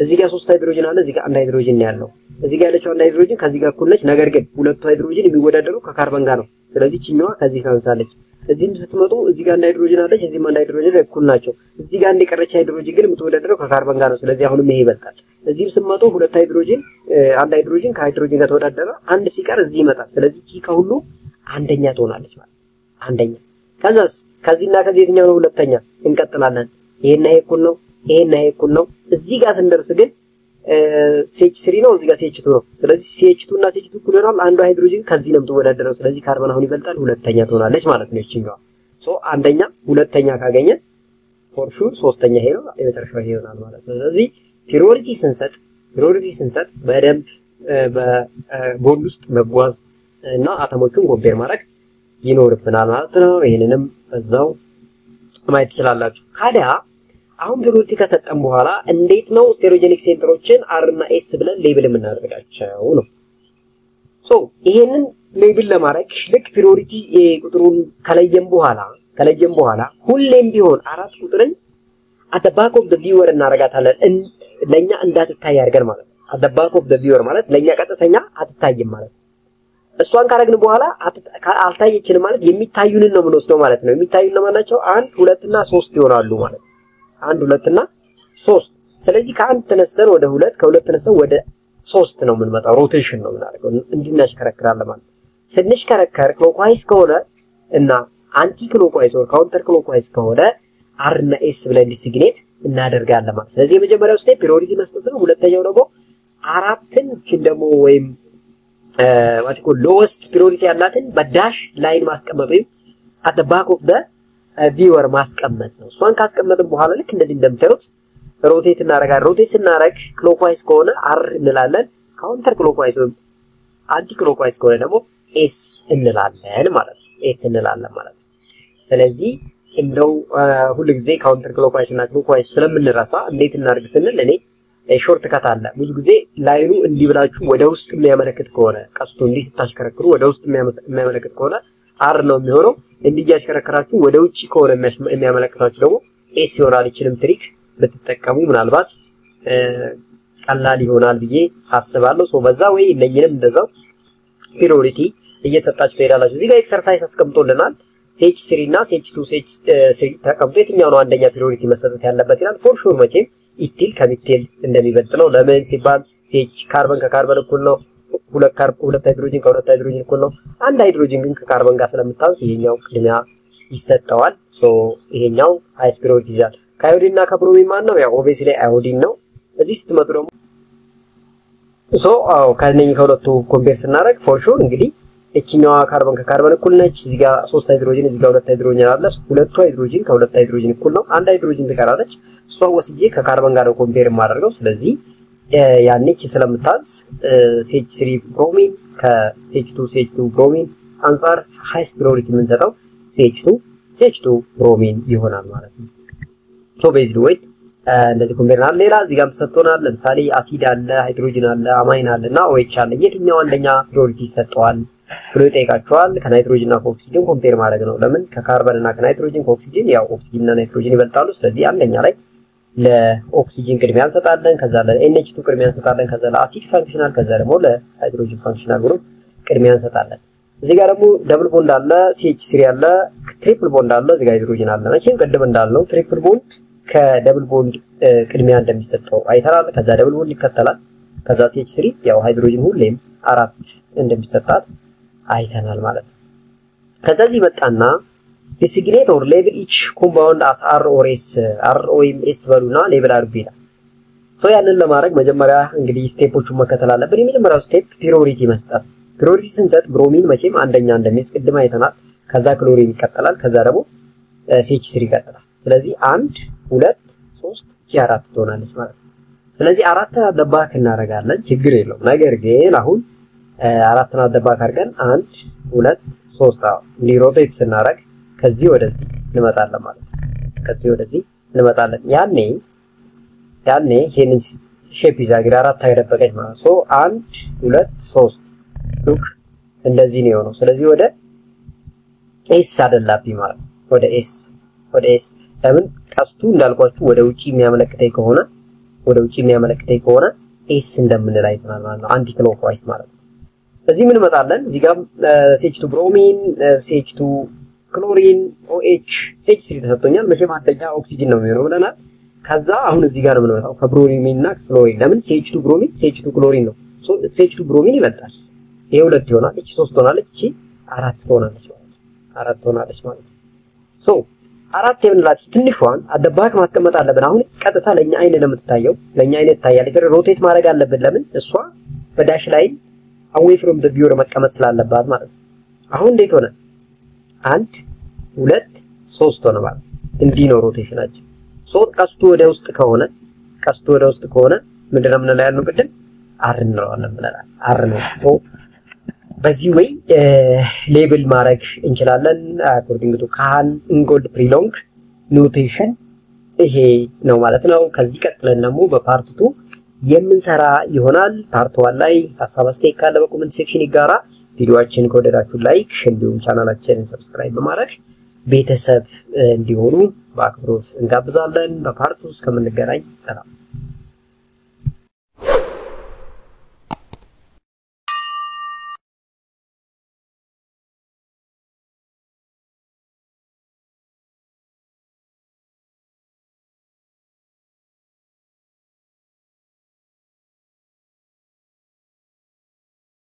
እዚህ ጋር 3 ሃይድሮጅን አለ እዚህ ጋር አንድ ሃይድሮጅን ያለው እዚህ ጋር ያለችው አንድ ሃይድሮጅን ከዚህ ጋር እኩል ነች ነገር ግን ሁለቱ ሃይድሮጅን የሚወዳደሩ ከካርበን ጋር ነው ስለዚህ ቺኛዋ ከዚህ ታንሳለች እዚህም ስትመጡ እዚህ ጋር አንድ ሃይድሮጅን አለች እዚህም አንድ ሃይድሮጅን እኩል ናቸው እዚህ ጋር አንድ የቀረች ሃይድሮጅን ግን የምትወዳደረው ከካርበን ጋር ነው ስለዚህ አሁንም ይሄ ይበልጣል እዚህም ስትመጡ ሁለት ሃይድሮጅን አንድ ሃይድሮጅን ከሃይድሮጅን ጋር ተወዳደረ አንድ ሲቀር እዚህ ይመጣል ስለዚህ ቺ ከሁሉ አንደኛ ትሆናለች ማለት አንደኛ ከዛስ ከዚህና ከዚህ የትኛው ነው ሁለተኛ እንቀጥላለን ይሄና ይሄ እኩል ነው እዚህ ጋር ስንደርስ ግን CH3 ነው እዚህ ጋር CH2 ነው ስለዚህ CH2 እና CH2 እኩል ይሆናል አንዱ ሃይድሮጅን ከዚህ ነው የምትወዳደረው ስለዚህ ካርበን አሁን ይበልጣል ሁለተኛ ትሆናለች ማለት ነው እቺኛው ሶ አንደኛ ሁለተኛ ካገኘ ፎር ሹር ሶስተኛ ይሄ ነው የመጨረሻው ይሄ ይሆናል ማለት ነው ስለዚህ ፕራዮሪቲ ስንሰጥ በደንብ በቦንድ ውስጥ መጓዝ እና አተሞቹን ኮምፔር ማድረግ ይኖርብናል ማለት ነው ይሄንንም እዛው ማየት ትችላላችሁ ካዲያ አሁን ፕራዮሪቲ ከሰጠን በኋላ እንዴት ነው ስቴሮጀኒክ ሴንተሮችን R እና S ብለን ሌብል የምናደርጋቸው ነው ሶ ይሄንን ሌብል ለማድረግ ልክ ፕራዮሪቲ ቁጥሩን ከለየም በኋላ ሁሌም ቢሆን አራት ቁጥርን at the back of the viewer እናረጋታለን ለኛ እንዳትታይ አድርገን ማለት ነው at the back of the viewer ማለት ለኛ ቀጥተኛ አትታይም ማለት እሷን ካረግን በኋላ አልታየችንም ማለት የሚታዩንን ነው የምንወስደው ማለት ነው የሚታዩን ማናቸው 1 2 እና 3 ይሆናሉ ማለት 1 2 እና 3 ስለዚህ ከአንድ ተነስተን ወደ 2 ከ2 ተነስተን ወደ 3 ነው የምንመጣው ሮቴሽን ነው የምናደርገው እንድናሽከረክራለን ማለት ስንሽከረከር ክሎክዋይስ ከሆነ እና አንቲ ክሎክዋይስ ወይ ካውንተር ክሎክዋይስ ከሆነ R እና S ብለን ዲሲግኔት እናደርጋለን ማለት ስለዚህ የመጀመሪያው ስቴፕ ፕራዮሪቲ መስጠት ነው ሁለተኛው ደግሞ አራትን ደግሞ ወይም what you call lowest priority ያላትን በዳሽ ላይን ማስቀመጥ ወይም at the back of the viewer ማስቀመጥ ነው እሷን ካስቀመጥን በኋላ ልክ እንደዚህ እንደምታዩት ሮቴት እናደርጋለን ሮቴት ስናደርግ ክሎክዋይስ ከሆነ R እንላለን ካውንተር ክሎክዋይስ ወይም አንቲ ክሎክዋይስ ከሆነ ደግሞ S እንላለን ማለት ነው ስለዚህ እንደው ሁሉ ጊዜ ካውንተር ክሎክዋይስ እና ክሎክዋይስ ስለምንረሳ እንዴት እናድርግ ስንል እኔ ሾርት ካት አለ ብዙ ጊዜ ላይኑ እንዲብላችሁ ወደ ውስጥ የሚያመለክት ከሆነ ቀስቱ እንዲ ስታሽከረክሩ ወደ ውስጥ የሚያመለክት ከሆነ R ነው የሚሆነው እንዲያሽከረክራችሁ ወደ ውጪ ከሆነ የሚያመለክታችሁ ደግሞ S ይሆናል ይችላል ትሪክ ብትጠቀሙ ምናልባት ቀላል ይሆናል ብዬ አስባለሁ ሶ በዛ ወይ ለኝንም እንደዛው ፕራዮሪቲ እየሰጣችሁ ትሄዳላችሁ እዚህ ጋር ኤክሰርሳይዝ አስቀምጦልናል CH3 እና CH2 CH3 ተቀምጦ የትኛው ነው አንደኛ ፕራዮሪቲ መሰጠት ያለበት ይላል ፎር ሹር መቼም ኢቲል ከሚቴል እንደሚበልጥ ነው ለምን ሲባል CH ካርበን ከካርበን እኩል ነው ሁለት ሃይድሮጅን ከሁለት ሃይድሮጅን እኩል ነው አንድ ሃይድሮጅን ግን ከካርበን ጋር ስለምታንስ ይሄኛው ቅድሚያ ይሰጠዋል ሶ ይሄኛው ሃይስት ፕራዮሪቲ ይዛል ከአዮዲንና ከብሮሚን ማን ነው ያው ኦብቪየስሊ አዮዲን ነው እዚህ ስትመጡ ደግሞ ሶ ከነኚህ ከሁለቱ ኮምፔር ስናደርግ ፎር ሹር እንግዲህ እቺኛዋ ካርበን ከካርበን እኩል ነች እዚህ ጋር 3 ሃይድሮጅን እዚህ ጋር 2 ሃይድሮጅን አለ ሁለቱ ሃይድሮጅን ከሁለት ሃይድሮጅን እኩል ነው አንድ ሃይድሮጅን ትቀራለች እሷ ወስጄ ከካርበን ጋር ኮምፔር ማድረገው ስለዚህ ያኔች ስለምታንስ CH3 ብሮሚን ከCH2 ብሮሚን አንፃር ሃይስት ፕራዮሪቲ የምንሰጠው CH2 ብሮሚን ይሆናል ማለት ነው ሶ ቤዝድ ዌይት እንደዚህ ኮምፔር አለ ሌላ እዚህ ጋር ተሰጥቶናል ለምሳሌ አሲድ አለ ሃይድሮጅን አለ አማይን አለና OH አለ የትኛው አንደኛ ፕራዮሪቲ ይሰጠዋል ብሎ ይጠይቃቸዋል ከናይትሮጅን እና ኦክሲጅን ኮምፔር ማድረግ ነው ለምን ከካርበን እና ከናይትሮጅን ከኦክሲጅን ያው ኦክሲጅን እና ናይትሮጅን ይበልጣሉ ስለዚህ አንደኛ ላይ ለኦክሲጅን ቅድሚያ እንሰጣለን ከዛ ለNH2 ቅድሚያ እንሰጣለን ከዛ ለአሲድ ፋንክሽናል ከዛ ደግሞ ለሃይድሮጅን ፋንክሽናል ግሩፕ ቅድሚያ እንሰጣለን እዚህ ጋር ደግሞ ደብል ቦንድ አለ CH3 አለ ትሪፕል ቦንድ አለ እዚህ ጋር ሃይድሮጅን አለ መቼም ቅድም እንዳልነው ትሪፕል ቦንድ ከደብል ቦንድ ቅድሚያ እንደሚሰጠው አይተናል ከዛ ደብል ቦንድ ይከተላል ከዛ CH3 ያው ሃይድሮጅን ሁሌም 4 እንደሚሰጣት አይተናል ማለት ነው ከዛ እዚህ መጣና designate or label each compound as R or S R ወይም S በሉና ሌብል አድርጉ ይላል ሶ ያንን ለማድረግ መጀመሪያ እንግዲህ ስቴፖቹን መከተል አለብን የመጀመሪያው ስቴፕ ፕራዮሪቲ መስጠት ፕራዮሪቲ ስንሰጥ ብሮሚን መቼም አንደኛ እንደሚይዝ ቅድም አይተናል ከዛ ክሎሪን ይከተላል ከዛ ደግሞ CH3 ይከተላል ስለዚህ 1 2 3 4 ትሆናለች ማለት ነው ስለዚህ አራት አደባክ እናደርጋለን ችግር የለውም ነገር ግን አሁን አራትና አደባክ አድርገን 1 2 3 ሊሮቴት ስናደርግ ከዚህ ወደዚህ እንመጣለን ማለት ነው ከዚህ ወደዚህ እንመጣለን ያኔ ይሄንን ሼፕ ይዛግራ አራት አይደበቀች ማለት ሶ 1 2 3 ሉክ እንደዚህ ነው የሆነው ስለዚህ ወደ ኤስ አደላብኝ ማለት ወደ ኤስ ለምን ቀስቱ እንዳልኳችሁ ወደ ውጪ የሚያመለክተኝ ከሆነ ኤስ እንደምንል አይተናል ማለት ነው አንቲ ክሎክዋይስ ማለት ነው እዚህ ምን መጣለን እዚህ ጋር CH2 ብሮሚን CH2 ክሎሪን OH CH3 ተሰጥቶኛል መቼም አንደኛ ኦክሲጅን ነው የሚሆነው ብለናል ከዛ አሁን እዚህ ጋር ምን መጣው ከብሮሚን እና ክሎሪን ለምን CH2 ብሮሚን CH2 ክሎሪን ነው ሶ CH2 ብሮሚን ይበልጣል ይሄ ሁለት ይሆናል እቺ 3 ትሆናለች እቺ 4 ትሆናለች ማለት ነው ሶ አራት የምንላት ትንሿን አደባክ ማስቀመጥ አለብን አሁን ቀጥታ ለኛ አይን ለምትታየው ለኛ አይን ታያለች ስለዚህ ሮቴት ማድረግ አለብን ለምን እሷ በዳሽ ላይ away from the viewer መቀመጥ ስላለባት ማለት ነው አሁን እንዴት ሆነ 1 2 3 ሆነ ማለት እንዲህ ነው ሮቴሽናችን ሶ ቀስቱ ወደ ውስጥ ከሆነ ምንድነው ምን ላይ ያለው ቅድም አር እንለዋለን ብለናል አር ነው ሶ በዚህ ወይ ሌብል ማድረግ እንችላለን according to ካን ኢንጎልድ ፕሪሎንግ ኖቴሽን ይሄ ነው ማለት ነው ከዚህ ቀጥለን ደግሞ በፓርት 2 የምንሰራ ይሆናል ፓርት 1 ላይ ሐሳብ አስተያየት ካለ በኮሜንት ሴክሽን ይጋራ ቪዲዮአችንን ከወደዳችሁ ላይክ እንዲሁም ቻናላችንን ሰብስክራይብ በማድረግ ቤተሰብ እንዲሆኑ በአክብሮት እንጋብዛለን በፓርት 2 እስከምንገናኝ ሰላም